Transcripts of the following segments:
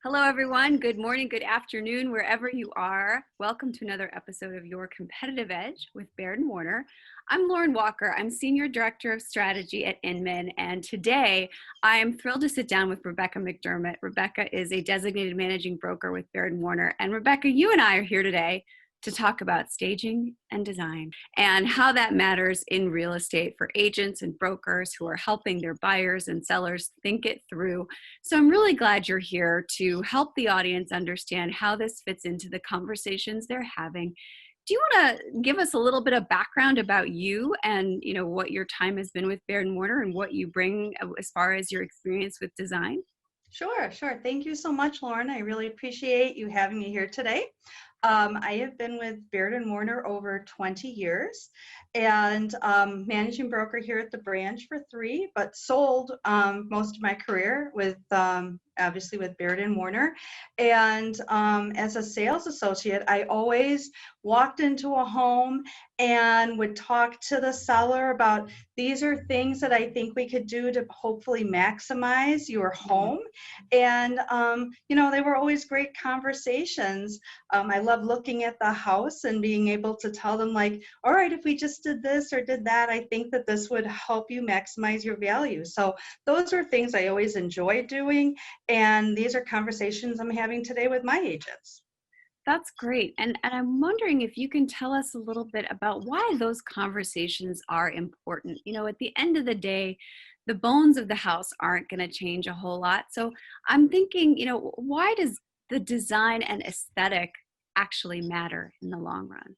Hello, everyone. Good morning, good afternoon, wherever you are. Welcome to another episode of Your Competitive Edge with Baird and Warner. I'm Lauren Walker. I'm Senior Director of Strategy at Inman, and today I am thrilled to sit down with Rebecca McDermott. Rebecca is a designated managing broker with Baird and Warner. And Rebecca, you and I are here today to talk about staging and design and how that matters in real estate for agents and brokers who are helping their buyers and sellers think it through. So I'm really glad you're here to help the audience understand how this fits into the conversations they're having. Do you want to give us a little bit of background about you and what your time has been with Baird and Warner and what you bring as far as your experience with design? Sure. Thank you so much, Lauren. I really appreciate you having me here today. I have been with Baird and Warner over 20 years and managing broker here at the branch for 3, but sold most of my career with obviously with Baird and Warner. And as a sales associate, I always walked into a home and would talk to the seller about these are things that I think we could do to hopefully maximize your home. And, they were always great conversations. I love looking at the house and being able to tell them like, all right, if we just did this or did that, I think that this would help you maximize your value. So those are things I always enjoy doing. And these are conversations I'm having today with my agents. That's great. And I'm wondering if you can tell us a little bit about why those conversations are important. At the end of the day, the bones of the house aren't going to change a whole lot. So I'm thinking, why does the design and aesthetic actually matter in the long run?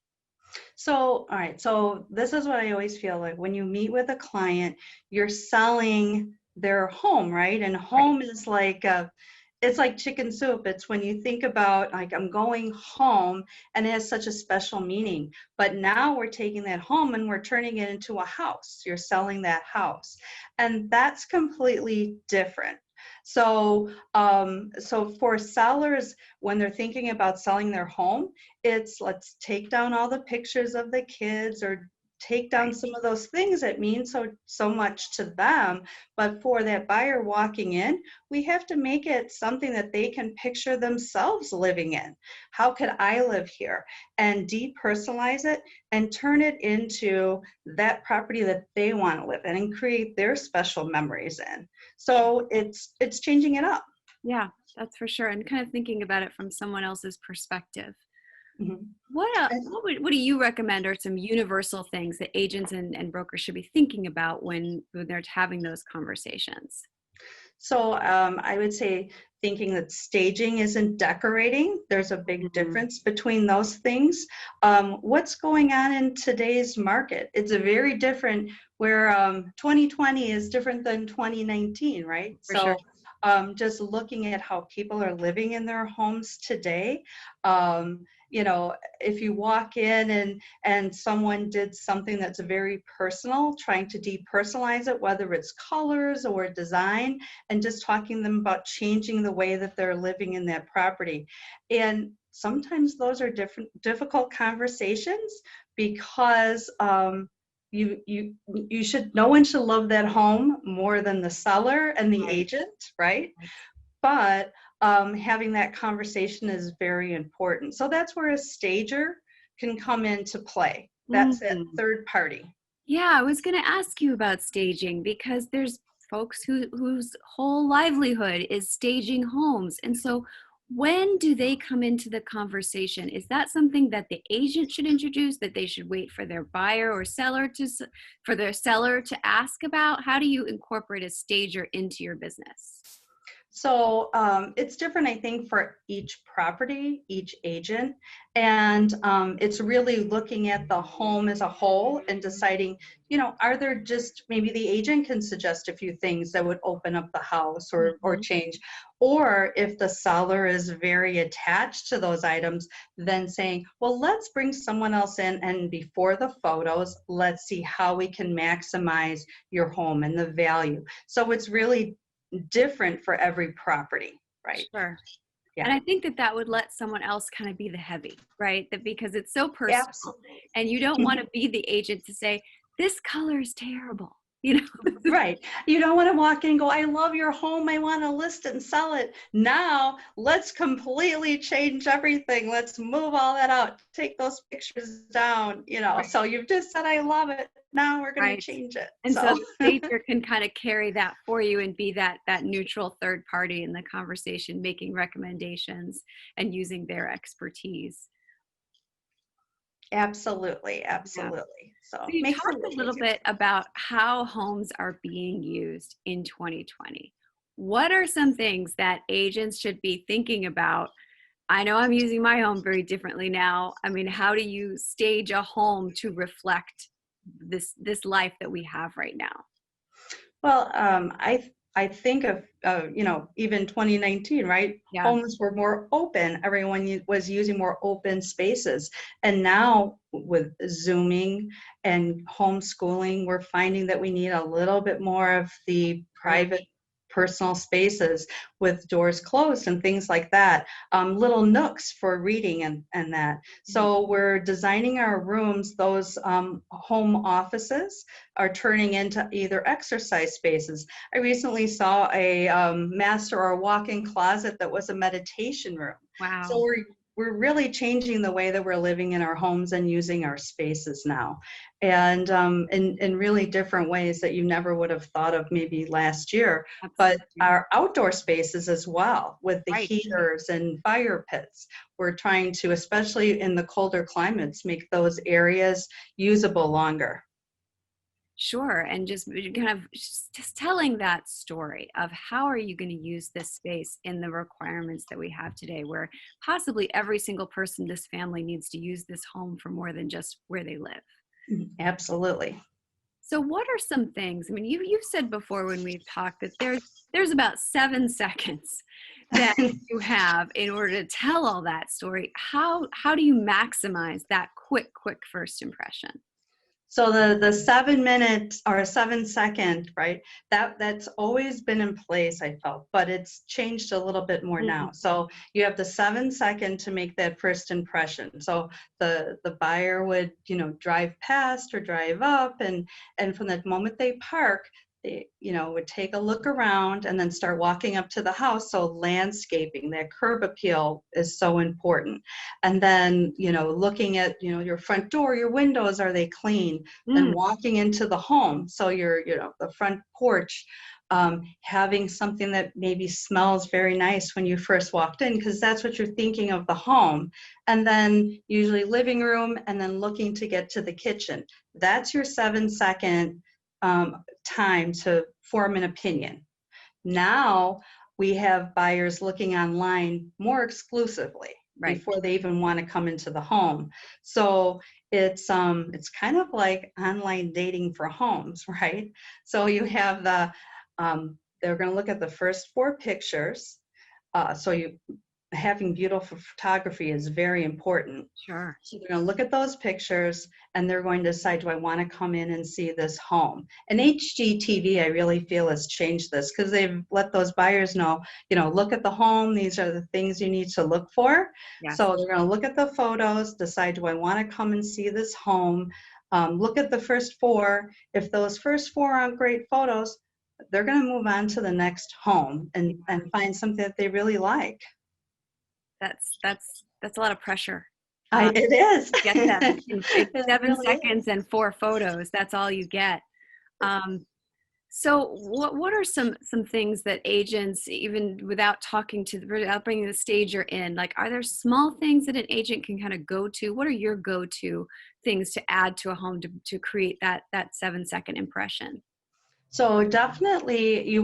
So, all right. So this is what I always feel like when you meet with a client, you're selling their home, right? And Right. home is like it's like chicken soup. It's when you think about like I'm going home and it has such a special meaning. But now we're taking that home and we're turning it into a house. You're selling that house. And that's completely different. So for sellers, when they're thinking about selling their home, it's let's take down all the pictures of the kids or take down Right. some of those things that mean so much to them. But for that buyer walking in, we have to make it something that they can picture themselves living in. How could I live here? And depersonalize it and turn it into that property that they want to live in and create their special memories in. So it's changing it up. Yeah, that's for sure. And kind of thinking about it from someone else's perspective. Mhm. What do you recommend are some universal things that agents and brokers should be thinking about when they're having those conversations? So I would say thinking that staging isn't decorating. There's a big Mhm. difference between those things. What's going on in today's market? It's a very different where 2020 is different than 2019, right? For sure. So just looking at how people are living in their homes today, um, if you walk in and someone did something that's very personal, trying to depersonalize it, whether it's colors or design, and just talking to them about changing the way that they're living in that property. And sometimes those are difficult conversations because you should no one should love that home more than the seller and the Right. agent, right? But having that conversation is very important. So that's where a stager can come into play. That's that Mhm. third party. Yeah, I was going to ask you about staging because there's folks whose whole livelihood is staging homes. And so when do they come into the conversation? Is that something that the agent should introduce, that they should wait for their buyer or seller for their seller to ask about? How do you incorporate a stager into your business? So it's different, I think, for each property, each agent. And it's really looking at the home as a whole and deciding, are there just maybe the agent can suggest a few things that would open up the house or Mhm. change. Or if the seller is very attached to those items, then saying, well, let's bring someone else in. And before the photos, let's see how we can maximize your home and the value. So it's really different for every property, right? Sure. And Yeah, I think that that would let someone else kind of be the heavy, right? That because it's so personal absolutely. and you don't want to be the agent to say, this color is terrible. you know. Right. You don't want to walk in and go, I love your home. I want to list it and sell it. Now let's completely change everything. Let's move all that out. Take those pictures down, Right. So you've just said, I love it. Now we're going to Right. change it. And so So the stager can kind of carry that for you and be that neutral third party in the conversation, making recommendations and using their expertise. absolutely. Yeah. Absolutely. So So you makes it talked a a little little easier. bit about how homes are being used in 2020. What are some things that agents should be thinking about? I know I'm using my home very differently now. I mean, how do you stage a home to reflect this life that we have right now? Well, I think of even 2019, right? Yeah. Homes were more open. Everyone was using more open spaces, and now with Zooming and homeschooling, we're finding that we need a little bit more of the Right. private, personal spaces with doors closed and things like that. Little nooks for reading and that. Yeah. So we're designing our rooms. Those home offices are turning into either exercise spaces. I recently saw a master or walk-in closet that was a meditation room. So Wow. we're really changing the way that we're living in our homes and using our spaces now, and in really different ways that you never would have thought of maybe last year. But Absolutely. our outdoor spaces as well, with the Right. heaters and fire pits, we're trying to, especially in the colder climates, make those areas usable longer. Sure. And just kind of just telling that story of how are you going to use this space in the requirements that we have today, where possibly every single person in this family needs to use this home for more than just where they live. Absolutely. So what are some things, I mean, you've said before when we've talked that there's about 7 seconds that you have in order to tell all that story. How do you maximize that quick first impression? So the 7 minute or 7 second, right? That's always been in place, I felt, but it's changed a little bit more Mm. now. So you have the 7 second to make that first impression. So the buyer would, drive past or drive up, and from the moment they park, they, would take a look around and then start walking up to the house. So landscaping, that curb appeal is so important. And then, looking at, your front door, your windows, are they clean? Then Mm. walking into the home, so the front porch, having something that maybe smells very nice when you first walked in, because that's what you're thinking of the home. And then usually living room, and then looking to get to the kitchen. That's your 7 second time to form an opinion. Now we have buyers looking online more exclusively Right. before they even want to come into the home. So it's kind of like online dating for homes, right? So you have they're going to look at the first 4 pictures. So you having beautiful photography is very important. Sure. So they're going to look at those pictures, and they're going to decide, do I want to come in and see this home? And HGTV, I really feel, has changed this, because they've let those buyers know, look at the home. These are the things you need to look for. Yes. So they're going to look at the photos, decide, do I want to come and see this home? Look at the first 4. If those first 4 aren't great photos, they're going to move on to the next home and find something that they really like. That's a lot of pressure. It is. Get them in It seven really seconds is. and 4 photos. That's all you get. Um, so what are some things that agents, even without without bringing the stager in, like, are there small things that an agent can kind of go to? What are your go-to things to add to a home to create that 7 second impression? So definitely you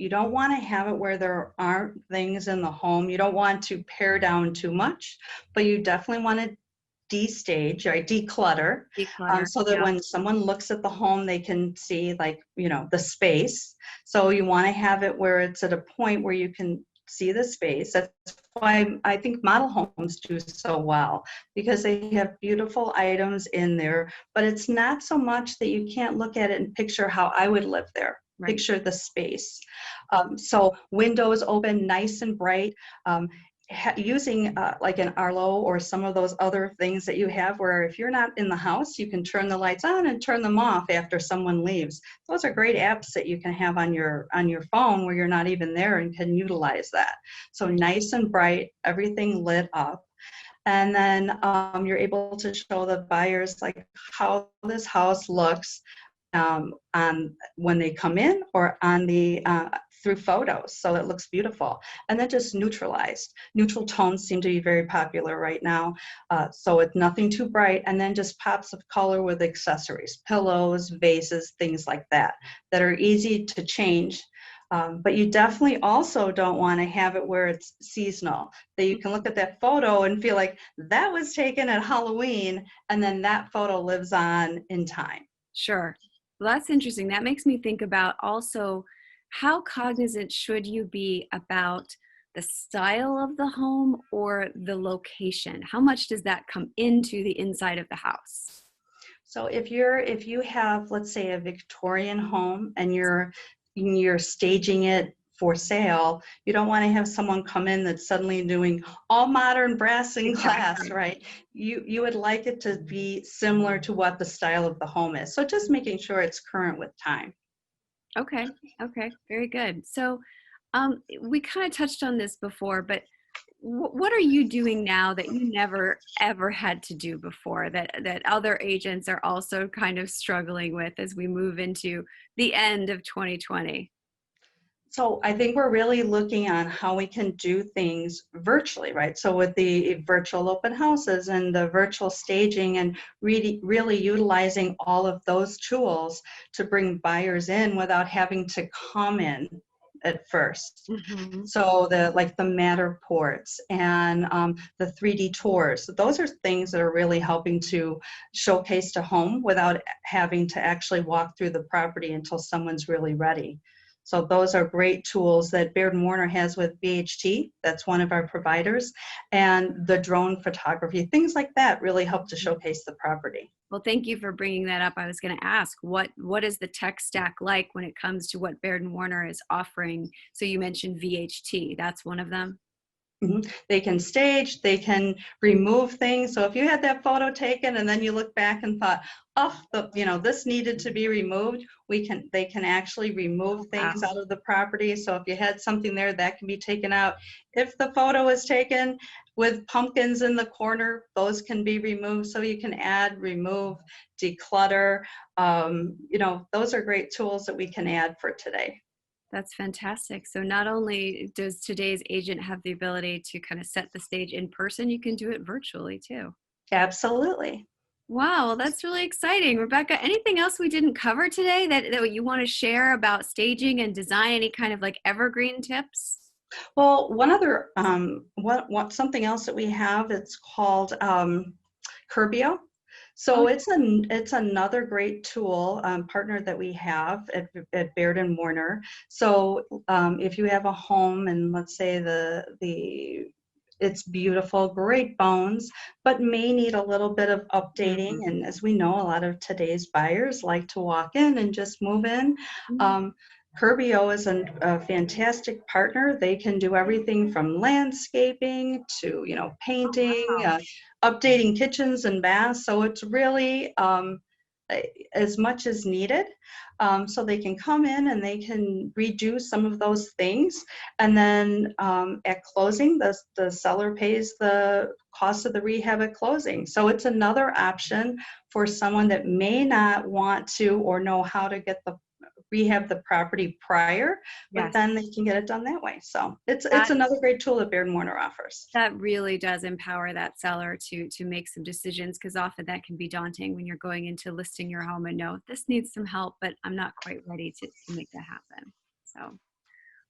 don't want to have it where there aren't things in the home. You don't want to pare down too much, but you definitely want to destage, right? Declutter, Declutter. so that Yeah. when someone looks at the home, they can see, like, the space. So you want to have it where it's at a point where you can see the space. That's why I think model homes do so well, because they have beautiful items in there, but it's not so much that you can't look at it and picture how I would live there. Right. Picture the space. So windows open nice and bright. Um, using like an Arlo or some of those other things that you have where if you're not in the house, you can turn the lights on and turn them off after someone leaves. Those are great apps that you can have on your phone where you're not even there and can utilize that. So nice and bright, everything lit up. And then you're able to show the buyers like how this house looks on when they come in or on the through photos, so it looks beautiful. And then just neutralized. Neutral tones seem to be very popular right now, so it's nothing too bright, and then just pops of color with accessories, pillows, vases, things like that, that are easy to change. But you definitely also don't want to have it where it's seasonal, that you can look at that photo and feel like that was taken at Halloween, and then that photo lives on in time. Sure. Well, that's interesting. That makes me think about also how cognizant should you be about the style of the home or the location? How much does that come into the inside of the house? So if you have, let's say, a Victorian home and you're staging it for sale, you don't want to have someone come in that's suddenly doing all modern brass and glass, Exactly. right? You would like it to be similar to what the style of the home is. So just making sure it's current with time. Okay. Okay. Very good. So, we kind of touched on this before, but what are you doing now that you never ever had to do before that other agents are also kind of struggling with as we move into the end of 2020? So I think we're really looking on how we can do things virtually, right? So with the virtual open houses and the virtual staging and really utilizing all of those tools to bring buyers in without having to come in at first. Hmm. So the like the Matterports and the 3D tours, those are things that are really helping to showcase the home without having to actually walk through the property until someone's really ready. So those are great tools that Baird and Warner has with BHT. That's one of our providers. And the drone photography, things like that really help to showcase the property. Well, thank you for bringing that up. I was going to ask, what is the tech stack like when it comes to what Baird and Warner is offering? So you mentioned VHT. That's one of them. They can stage, they can remove things. So if you had that photo taken and then you look back and thought, oh, this needed to be removed, they can actually remove things Wow. out of the property. So if you had something there, that can be taken out. If the photo is taken with pumpkins in the corner, those can be removed. So you can add, remove, declutter. Those are great tools that we can add for today. That's fantastic. So not only does today's agent have the ability to kind of set the stage in person, you can do it virtually too. Absolutely. Wow, that's really exciting. Rebecca, anything else we didn't cover today that you want to share about staging and design? Any kind of like evergreen tips? Well, one other something else that we have, it's called Curbio. Oh, So it's another great tool partner that we have at Baird and Warner. So if you have a home and let's say the it's beautiful, great bones, but may need a little bit of updating. mhm. And as we know, a lot of today's buyers like to walk in and just move in. Mhm. Um, Curbio is a fantastic partner. They can do everything from landscaping to, Oh, painting, wow. updating kitchens and baths. So it's really as much as needed. So they can come in and they can redo some of those things. And then at closing, the seller pays the cost of the rehab at closing. So it's another option for someone that may not want to or know how to get the rehab the property prior, but Yes. then they can get it done that way. So it's That another great tool that Baird and Warner offers. that really does empower that seller to make some decisions, because often that can be daunting when you're going into listing your home and know this needs some help, but I'm not quite ready to make that happen. So,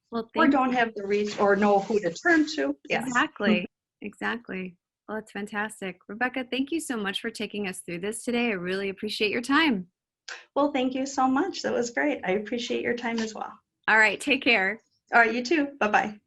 well, Or thank don't you. have the reach or know who to turn to. Yes. Exactly. Exactly. Well, that's fantastic. Rebecca, thank you so much for taking us through this today. I really appreciate your time. Well, thank you so much. That was great. I appreciate your time as well. All right, take care. All right, you too. Bye-bye.